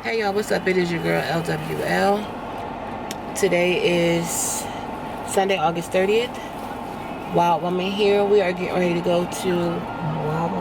Hey y'all, what's up? It is your girl LWL. Today is Sunday, August 30th. Wild Woman here. We are getting ready to go to... No,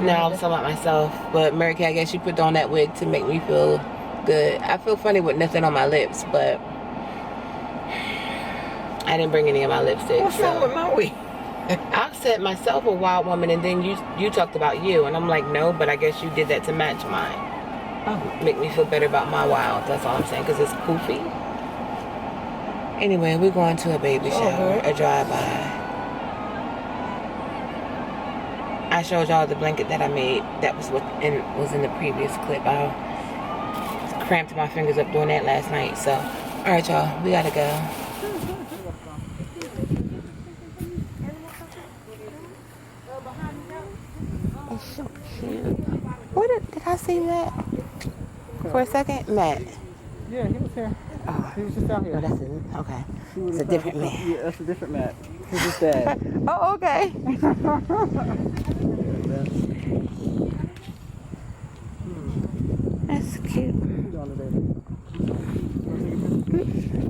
I'm talking about myself. But Mary Kay, I guess you put on that wig to make me feel good. I feel funny with nothing on my lips, but I didn't bring any of my lipstick. What's wrong with my wig? I said myself a wild woman, and then you talked about you, and I'm like, no, but I guess you did that to match mine. Oh. Make me feel better about my wild. That's all I'm saying, because it's poofy. Anyway, we're going to a baby shower, a drive-by. I showed y'all the blanket that I made. That was was in the previous clip. I cramped my fingers up doing that last night. So, all right, y'all, we gotta go. It's so cute. What did I see Matt for a second? Matt. Yeah, he was here. Oh, he was just out here. Oh, that's it. Okay. It's a different man. Yeah, that's a different Matt. He's his dad. Oh, okay. That's cute.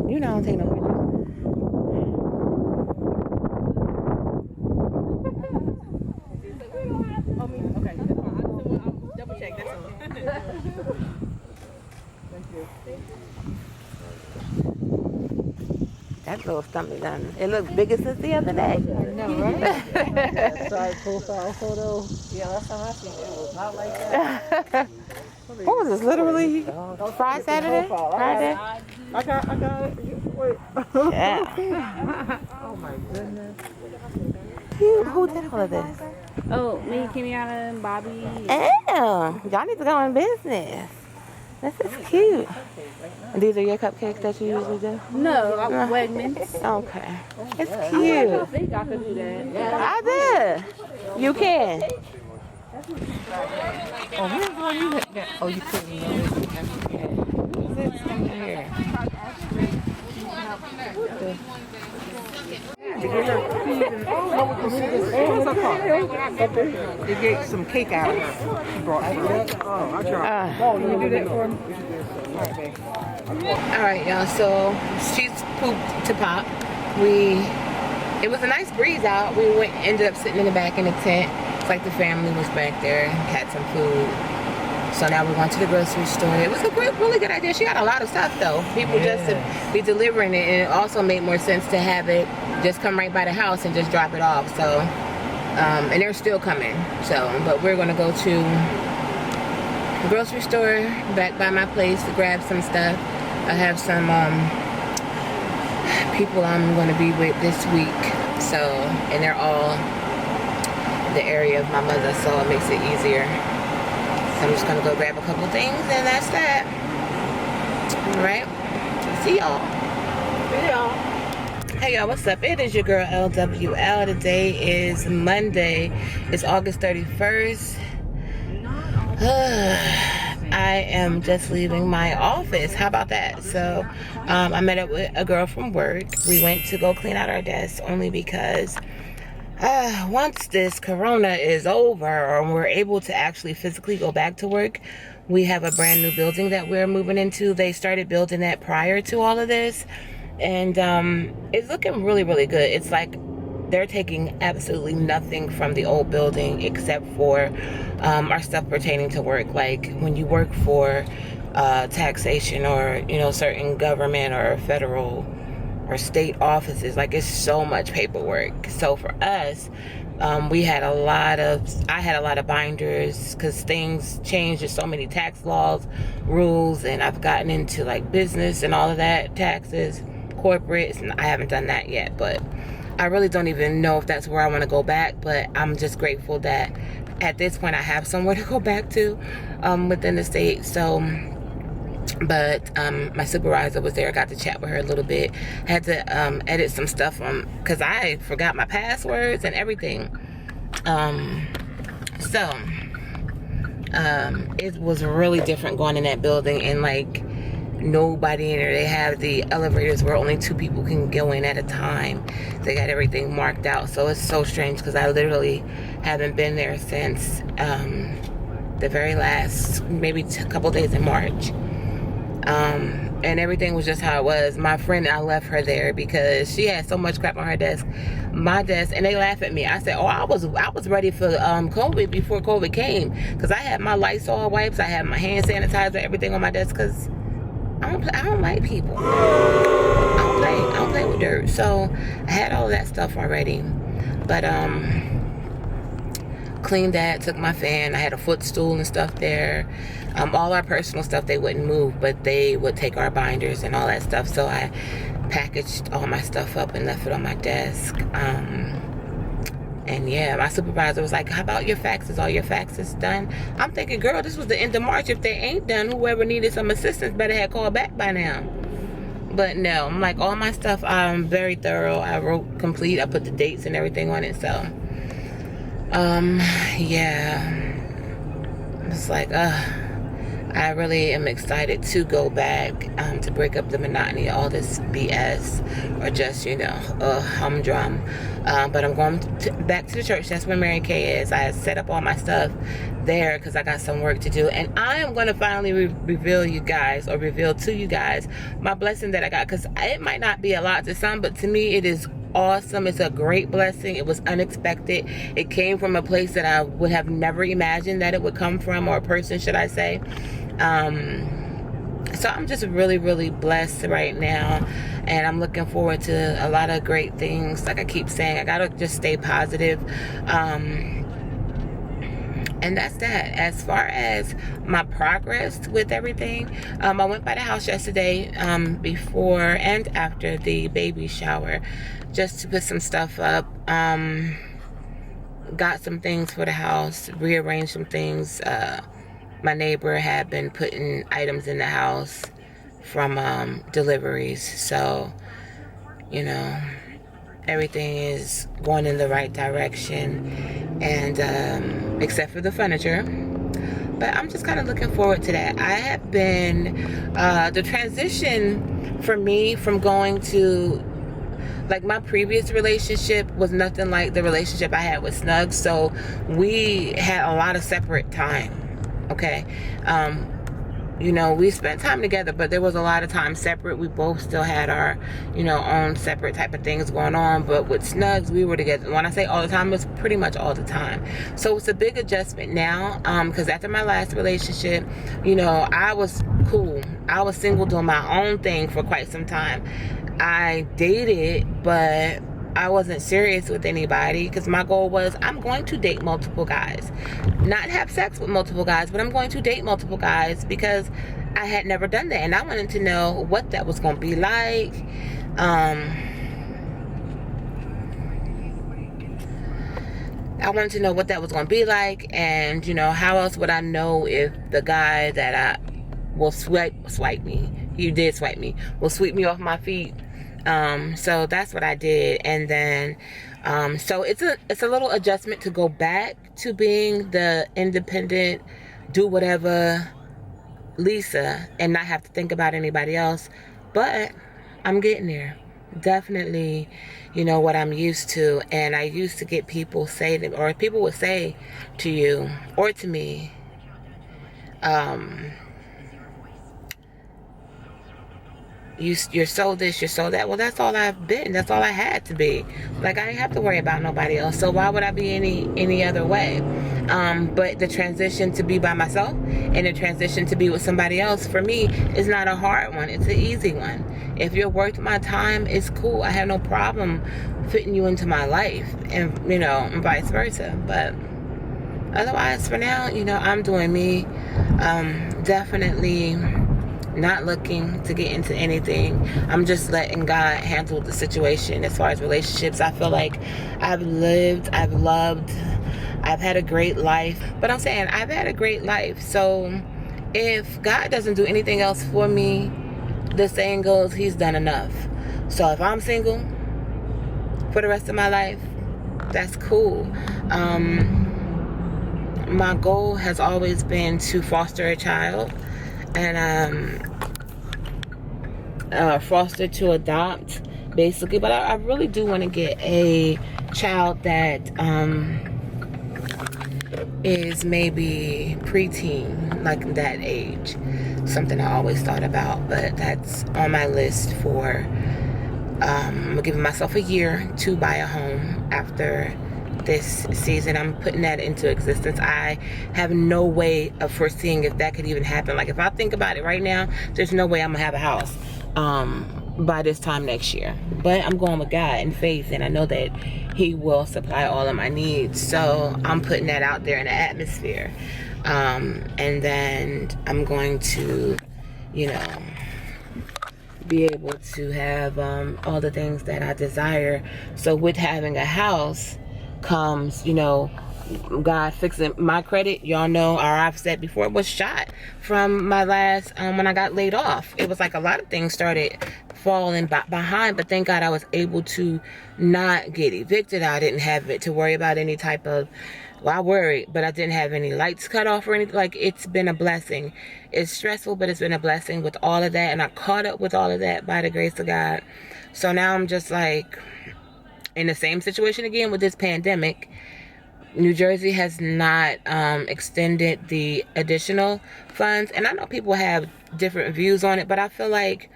You know I don't take no pictures. That little stomach done. It looked bigger since the other day. I know, right? Side profile photo. Yeah, last time I seen it, it was not like that. What was this? Literally Friday, Saturday? Friday? I got it. Wait. Yeah. Oh my goodness. Who did all of this? Oh, me, Kimiana, and Bobby. Damn. Y'all need to go in business. This is cute. These are your cupcakes that you usually do? No, Wegmans. Okay. It's I cute. think I could do that. I did. You can. Oh, where's the one you got? Oh, you couldn't know. What's this thing here? They get some cake out. She brought it. Oh, I tried. Oh, you do that for me? Alright, y'all, so she's pooped to pop. It was a nice breeze out. We ended up sitting in the back in the tent. It's like the family was back there, had some food. So now we're going to the grocery store. It was a really good idea. She got a lot of stuff though. People just to be delivering it, and it also made more sense to have it just come right by the house and just drop it off. So, and they're still coming. So, but we're gonna go to the grocery store back by my place to grab some stuff. I have some people I'm gonna be with this week. So, and they're all the area of my mother, so it makes it easier. I'm just gonna go grab a couple things and that's that. Alright. See y'all. Hey y'all, what's up? It is your girl LWL. Today is Monday. It's August 31st. I am just leaving my office. How about that? So I met up with a girl from work. We went to go clean out our desk only because once this corona is over or we're able to actually physically go back to work, we have a brand new building that we're moving into. They started building that prior to all of this, and it's looking really, really good. It's like they're taking absolutely nothing from the old building except for our stuff pertaining to work. Like when you work for taxation or, you know, certain government or federal or state offices, like it's so much paperwork. So for us, I had a lot of binders because things changed. There's so many tax laws, rules, and I've gotten into like business and all of that, taxes, corporates, and I haven't done that yet, but I really don't even know if that's where I want to go back. But I'm just grateful that at this point I have somewhere to go back to within the state. So but my supervisor was there. I got to chat with her a little bit. Had to edit some stuff because I forgot my passwords and everything. It was really different going in that building, and like nobody in there. They have the elevators where only 2 people can go in at a time. They got everything marked out, so it's so strange because I literally haven't been there since the very last, maybe a couple days in March. And everything was just how it was. My friend, I left her there because she had so much crap on her desk, my desk, and they laugh at me. I said, oh, I was ready for COVID before COVID came, because I had my Lysol wipes, I had my hand sanitizer, everything on my desk, because I don't like people. I don't play with dirt. So I had all that stuff already, but cleaned that, took my fan, I had a footstool and stuff there. All our personal stuff they wouldn't move, but they would take our binders and all that stuff. So I packaged all my stuff up and left it on my desk. And yeah, my supervisor was like, how about your faxes? All your faxes done? I'm thinking, girl, this was the end of March. If they ain't done, whoever needed some assistance better have called back by now. But no, I'm like, all my stuff, I'm very thorough. I wrote complete. I put the dates and everything on it. So yeah, it's like, I really am excited to go back, to break up the monotony of all this BS, or just, you know, humdrum. But I'm going back to the church. That's where Mary Kay is. I set up all my stuff there because I got some work to do. And I am going to finally reveal to you guys my blessing that I got. Because it might not be a lot to some, but to me it is awesome. It's a great blessing. It was unexpected. It came from a place that I would have never imagined that it would come from, or a person, should I say. So I'm just really, really blessed right now, and I'm looking forward to a lot of great things. Like I keep saying, I gotta just stay positive. And that's that. As far as my progress with everything, I went by the house yesterday, before and after the baby shower, just to put some stuff up. Got some things for the house, rearranged some things. My neighbor had been putting items in the house from deliveries. So, you know, everything is going in the right direction, and except for the furniture. But I'm just kind of looking forward to that. I have been, the transition for me from going to, like, my previous relationship was nothing like the relationship I had with Snugs. So we had a lot of separate time. Okay, you know, we spent time together, but there was a lot of time separate. We both still had our, you know, own separate type of things going on. But with Snugs, we were together. When I say all the time, it's pretty much all the time. So it's a big adjustment now, because after my last relationship, you know, I was cool. I was single doing my own thing for quite some time. I dated, but I wasn't serious with anybody, because my goal was, I'm going to date multiple guys. Not have sex with multiple guys, but I'm going to date multiple guys, because I had never done that, and I wanted to know what that was going to be like. I wanted to know what that was going to be like, and, you know, how else would I know if the guy that I will swipe me, he did swipe me, will sweep me off my feet. So that's what I did. And then, so it's a little adjustment to go back to being the independent, do whatever Lisa, and not have to think about anybody else. But I'm getting there. Definitely, you know, what I'm used to. And I used to get people say to, or people would say to you or to me, you're so this, you're so that. Well, that's all I've been. That's all I had to be. Like, I didn't have to worry about nobody else. So why would I be any other way? But the transition to be by myself and the transition to be with somebody else, for me, is not a hard one. It's an easy one. If you're worth my time, it's cool. I have no problem fitting you into my life, and, you know, and vice versa. But otherwise, for now, you know, I'm doing me. Definitely not looking to get into anything. I'm just letting God handle the situation. As far as relationships, I feel like I've lived, I've loved, I've had a great life. But I'm saying I've had a great life. So if God doesn't do anything else for me, the saying goes, he's done enough. So if I'm single for the rest of my life, that's cool. My goal has always been to foster a child, and foster to adopt, basically. But I really do want to get a child that is maybe preteen, like that age. Something I always thought about, but that's on my list for I'm giving myself a year to buy a home after this season. I'm putting that into existence. I have no way of foreseeing if that could even happen. Like, if I think about it right now, there's no way I'm gonna have a house by this time next year. But I'm going with God in faith, and I know that He will supply all of my needs. So I'm putting that out there in the atmosphere. And then I'm going to, you know, be able to have all the things that I desire. So with having a house comes, you know, God fixing my credit. Y'all know, or I've said before, it was shot from my last when I got laid off. It was like a lot of things started falling behind, but thank God I was able to not get evicted. I didn't have it to worry about any type of, well, I worried, but I didn't have any lights cut off or anything. Like, it's been a blessing. It's stressful, but it's been a blessing with all of that, and I caught up with all of that by the grace of God. So now I'm just like in the same situation again with this pandemic. New Jersey has not extended the additional funds, and I know people have different views on it, but I feel like,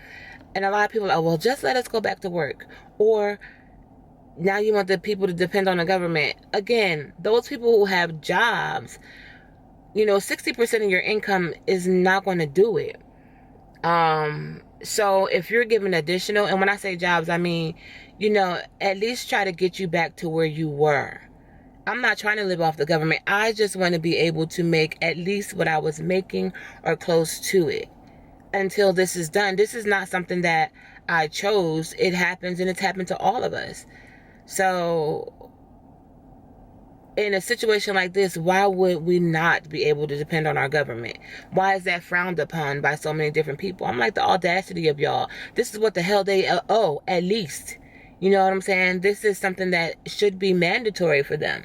and a lot of people are, well, just let us go back to work, or now you want the people to depend on the government. Again, those people who have jobs, you know, 60% of your income is not going to do it. So if you're given additional, and when I say jobs, I mean, you know, at least try to get you back to where you were. I'm not trying to live off the government. I just want to be able to make at least what I was making or close to it until this is done. This is not something that I chose. It happens, and it's happened to all of us. So in a situation like this, why would we not be able to depend on our government? Why is that frowned upon by so many different people? I'm like, the audacity of y'all. This is what the hell they owe, at least. You know what I'm saying? This is something that should be mandatory for them.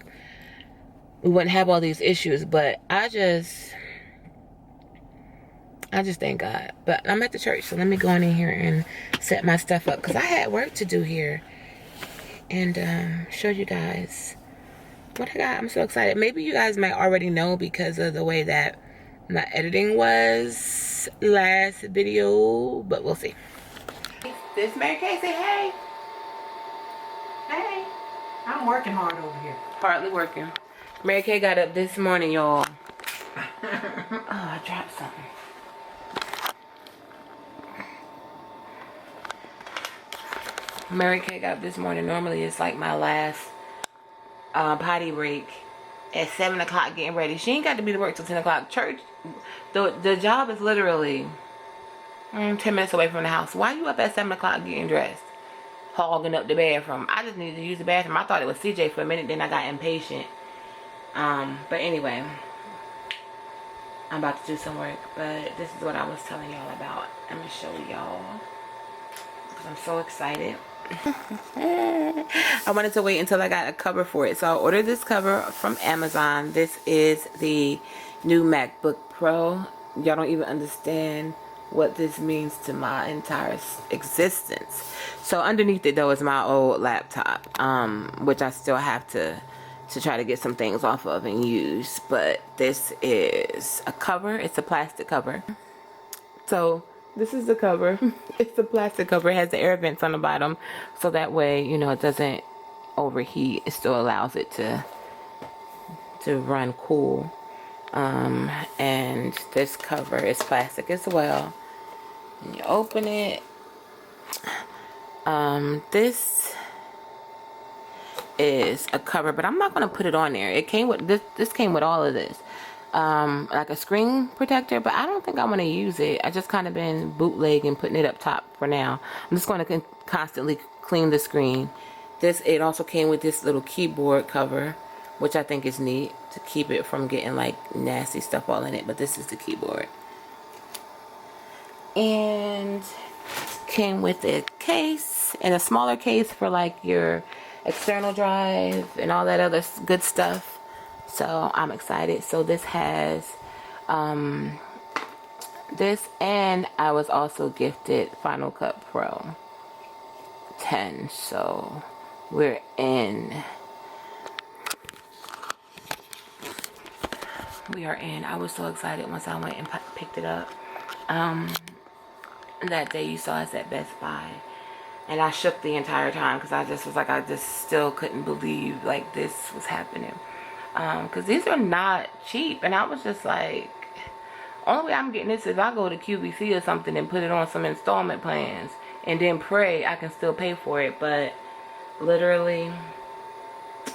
We wouldn't have all these issues, but I just thank God. But I'm at the church, so let me go in here and set my stuff up, because I had work to do here and show you guys what I got. I'm so excited. Maybe you guys might already know because of the way that my editing was last video, but we'll see. This Mary Kay, say hey. Hey. I'm working hard over here. Hardly working. Mary Kay got up this morning, y'all. Oh, I dropped something. Mary Kay got up this morning. Normally it's like my last potty break at 7 o'clock getting ready. She ain't got to be to work till 10 o'clock. Church, the job is literally 10 minutes away from the house. Why you up at 7 o'clock getting dressed? Hogging up the bathroom. I just needed to use the bathroom. I thought it was CJ for a minute, then I got impatient. But anyway, I'm about to do some work, but this is what I was telling y'all about. I'm gonna show y'all because I'm so excited. I wanted to wait until I got a cover for it, so I ordered this cover from Amazon. This is the new MacBook Pro. Y'all don't even understand what this means to my entire existence. So underneath it though is my old laptop, which I still have to try to get some things off of and use. But this is a cover. It's a plastic cover. So this is the cover. It's a plastic cover. It has the air vents on the bottom, so that way, you know, it doesn't overheat. It still allows it to run cool. And this cover is plastic as well. And you open it. This is a cover, but I'm not going to put it on there. It came with this came with all of this, like a screen protector, but I don't think I want to use it. I just kind of been bootlegging, putting it up top for now. I'm just going to constantly clean the screen. It also came with this little keyboard cover, which I think is neat to keep it from getting like nasty stuff all in it. But this is the keyboard, and came with a case and a smaller case for like your external drive and all that other good stuff. So I'm excited. So this has this, and I was also gifted Final Cut Pro 10. So we're in. We are in. I was so excited once I went and picked it up. That day you saw us at Best Buy. And I shook the entire time because I just was like, I just still couldn't believe like this was happening. Because these are not cheap. And I was just like, only way I'm getting this is if I go to QVC or something and put it on some installment plans and then pray I can still pay for it. But literally,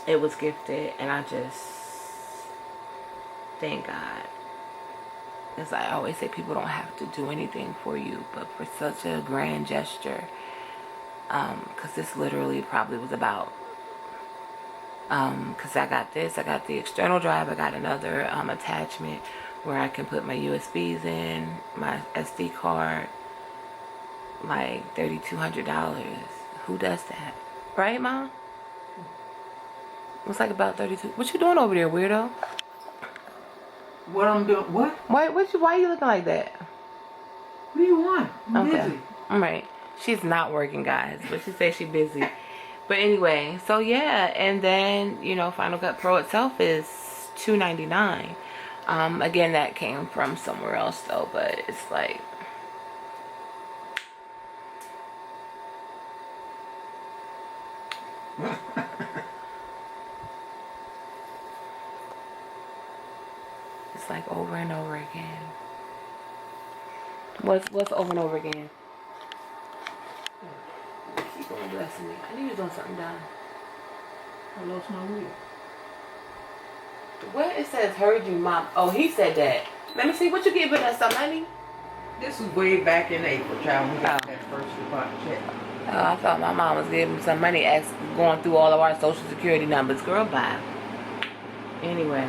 it was gifted, and I just thank God. As I always say, people don't have to do anything for you, but for such a grand gesture, because this literally probably was about, because I got this, I got the external drive, I got another attachment where I can put my USBs in, my SD card, like $3,200. Who does that? Right, Mom? It's like about 32. What you doing over there, weirdo? What I'm doing? What? Why are you looking like that? What do you want? I'm busy. All right. She's not working, guys, but she says she's busy. But anyway, so yeah, and then, you know, Final Cut Pro itself is $299. Again, that came from somewhere else though, but it's like, it's like over and over again. What's over and over again? Keep on blessing me. I knew you was doing something dumb. I lost my wheel. What it says, heard you, Mom. Oh, he said that. Let me see. What you giving us some money? This was way back in April, child. We got that first deposit check. Oh, I thought my mom was giving some money, going through all of our social security numbers. Girl, bye. Anyway,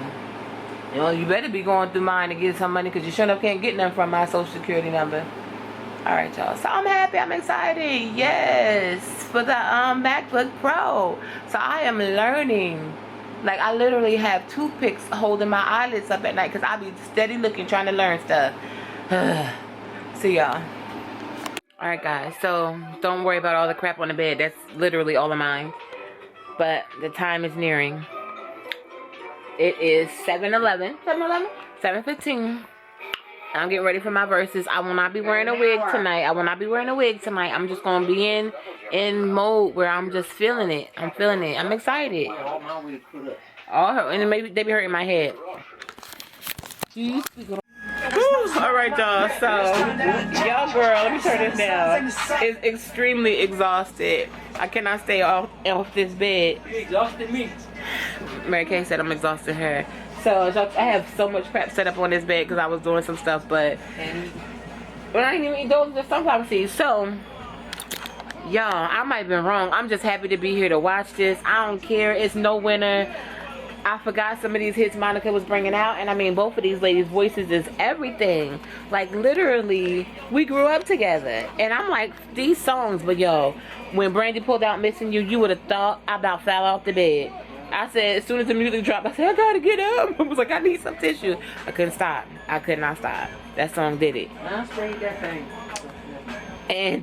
you know, you better be going through mine to get some money, because you sure enough can't get nothing from my social security number. All right, y'all. So I'm happy. I'm excited. Yes, for the MacBook Pro. So I am learning. Like, I literally have toothpicks holding my eyelids up at night because I be steady looking, trying to learn stuff. See y'all. Alright, guys. So, don't worry about all the crap on the bed. That's literally all of mine. But the time is nearing. It is 7:11. 7:11? 7:15. I'm getting ready for my verses. I will not be wearing a wig tonight. I'm just going to be in mode where I'm just feeling it. I'm feeling it. I'm excited. And maybe they be hurting my head. Alright, y'all. So, y'all girl, let me turn this down, is extremely exhausted. I cannot stay off this bed. You exhausted me. Mary Kay said I'm exhausting her. So I have so much crap set up on this bed because I was doing some stuff, but I didn't even eat those sunflower seeds. So, y'all, I might have been wrong. I'm just happy to be here to watch this. I don't care. It's no winner. I forgot some of these hits Monica was bringing out, and I mean, both of these ladies' voices is everything. Like, literally, we grew up together, and I'm like, these songs, but yo, when Brandy pulled out Missing You, you would have thought I about fell off the bed. I said, as soon as the music dropped, I said, I gotta get up. I was like, I need some tissue. I couldn't stop. I could not stop. That song did it. I sprayed that thing. And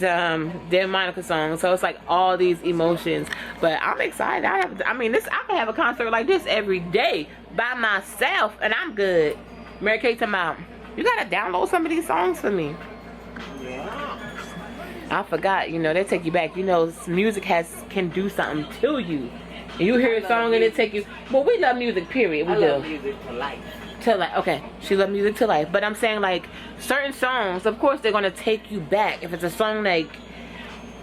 then Monica's song. So it's like all these emotions. But I'm excited. I can have a concert like this every day by myself, and I'm good. Mary Kay talking about, you gotta download some of these songs for me. Yeah. I forgot, you know, they take you back. You know, music can do something to you. And you hear a song and it take you. Well, we love music, period. We love music for life. To life. Okay, she love music to life. But I'm saying, like, certain songs, of course, they're gonna take you back. If it's a song like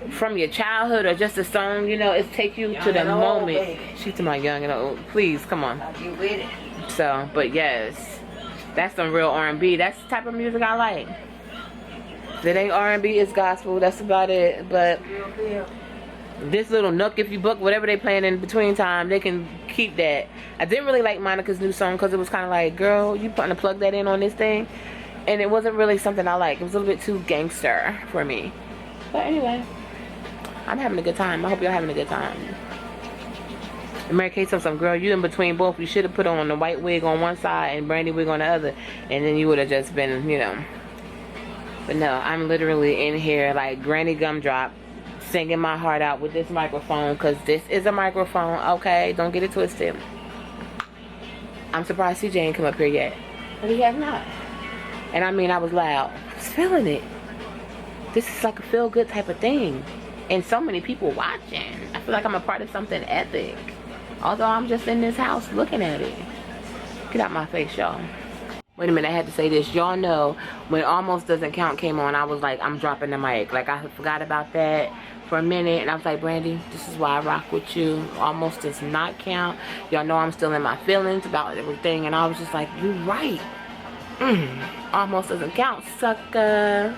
from your childhood or just a song, you know, it take you young to the moment. Old, she's to my young and old. Please, come on. I'll get with it. So, but yes, that's some real R&B. That's the type of music I like. If it ain't R&B, it's gospel. That's about it. But this little nook, if you book, whatever they playing in between time, they can keep that. I didn't really like Monica's new song because it was kind of like, girl, you trying to plug that in on this thing, and it wasn't really something I like. It was a little bit too gangster for me. But anyway, I'm having a good time. I hope y'all having a good time. And Mary Kay told some girl, you in between both. You should have put on the white wig on one side and Brandy wig on the other, and then you would have just been, you know. But no, I'm literally in here like Granny Gumdrop, singing my heart out with this microphone, because this is a microphone, okay? Don't get it twisted. I'm surprised CJ ain't come up here yet. But he has not. And I mean, I was loud. I was feeling it. This is like a feel-good type of thing. And so many people watching. I feel like I'm a part of something epic. Although I'm just in this house looking at it. Get out my face, y'all. Wait a minute, I had to say this. Y'all know when Almost Doesn't Count came on, I was like, I'm dropping the mic. Like, I forgot about that for a minute. And I was like, Brandy, this is why I rock with you. Almost Does Not Count. Y'all know I'm still in my feelings about everything. And I was just like, you're right. Almost Doesn't Count, sucker.